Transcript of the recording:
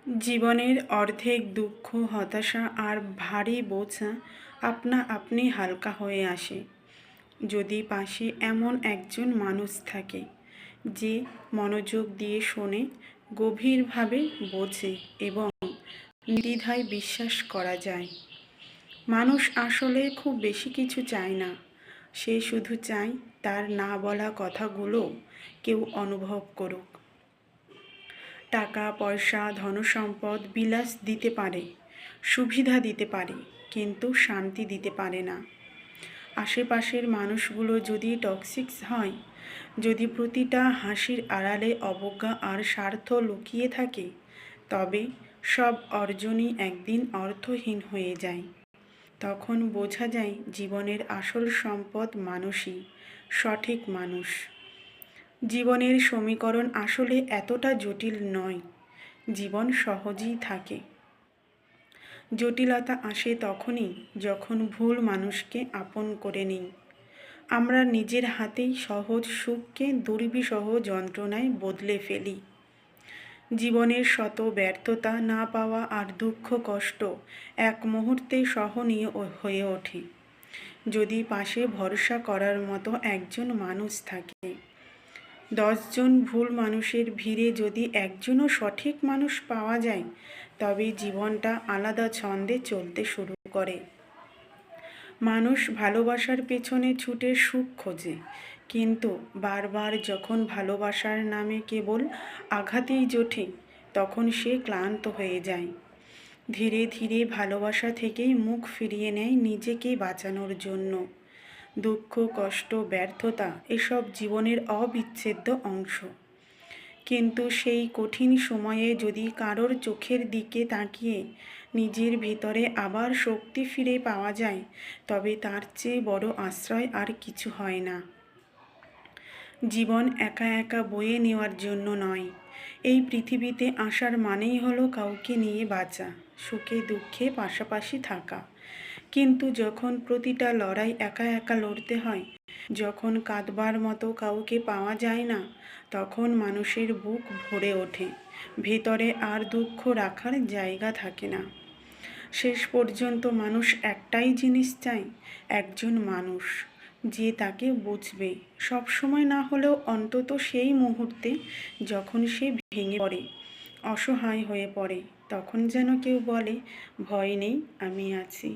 জীবনের অর্ধেক দুঃখ, হতাশা আর ভারী বোঝা আপনা আপনি হালকা হয়ে আসে যদি পাশে এমন একজন মানুষ থাকে যে মনোযোগ দিয়ে শোনে, গভীরভাবে বোঝে এবং নির্দ্বিধায় বিশ্বাস করা যায়। মানুষ আসলে খুব বেশি কিছু চায় না, সে শুধু চায় তার না বলা কথাগুলো কেউ অনুভব করুক। টাকা পয়সা ধনসম্পদ বিলাস দিতে পারে, সুবিধা দিতে পারে, কিন্তু শান্তি দিতে পারে না। আশেপাশের মানুষগুলো যদি টক্সিক হয়, যদি প্রতিটা হাসির আড়ালে অবজ্ঞা আর স্বার্থ লুকিয়ে থাকে, তবে সব অর্জনই একদিন অর্থহীন হয়ে যায়। তখন বোঝা যায় জীবনের আসল সম্পদ মানুষই, সঠিক মানুষ। জীবনের সমীকরণ আসলে এতটা জটিল নয়, জীবন সহজেই থাকে। জটিলতা আসে তখনই যখন ভুল মানুষকে আপন করে নিই। আমরা নিজের হাতেই সহজ সুখকে দুর্বিষহ যন্ত্রণায় বদলে ফেলি। জীবনের শত ব্যর্থতা, না পাওয়া আর দুঃখ কষ্ট এক মুহূর্তে সহনীয় হয়ে ওঠে যদি পাশে ভরসা করার মতো একজন মানুষ থাকে। 10 জন ভুল মানুষের ভিড়ে যদি একজনও সঠিক মানুষ পাওয়া যায়, তবে জীবনটা আলাদা ছন্দে চলতে শুরু করে। মানুষ ভালোবাসার পেছনে ছুটে সুখ খোঁজে, কিন্তু বারবার যখন ভালোবাসার নামে কেবল আঘাতেই জোটে, তখন সে ক্লান্ত হয়ে যায়। ধীরে ধীরে ভালোবাসা থেকেই মুখ ফিরিয়ে নেয় নিজেকে বাঁচানোর জন্য। দুঃখ কষ্ট ব্যর্থতা এসব জীবনের অবিচ্ছেদ্য অংশ, কিন্তু সেই কঠিন সময়ে যদি কারোর চোখের দিকে তাকিয়ে নিজের ভিতরে আবার শক্তি ফিরে পাওয়া যায়, তবে তার চেয়ে বড় আশ্রয় আর কিছু হয় না। জীবন একা একা বয়ে নেওয়ার জন্য নয়, এই পৃথিবীতে আসার মানেই হলো কাউকে নিয়ে বাঁচা, সুখে দুঃখে পাশাপাশি থাকা। কিন্তু যখন প্রতিটা লড়াই একা একা লড়তে হয়, যখন কাঁদবার মতো কাউকে পাওয়া যায় না, তখন মানুষের বুক ভরে ওঠে, ভেতরে আর দুঃখ রাখার জায়গা থাকে না। শেষ পর্যন্ত মানুষ একটাই জিনিস চায়, একজন মানুষ যে তাকে বুঝবে, সব সময় না হলেও অন্তত সেই মুহূর্তে যখন সে ভেঙে পড়ে, অসহায় হয়ে পড়ে, তখন যেন কেউ বলে, ভয় নেই, আমি আছি।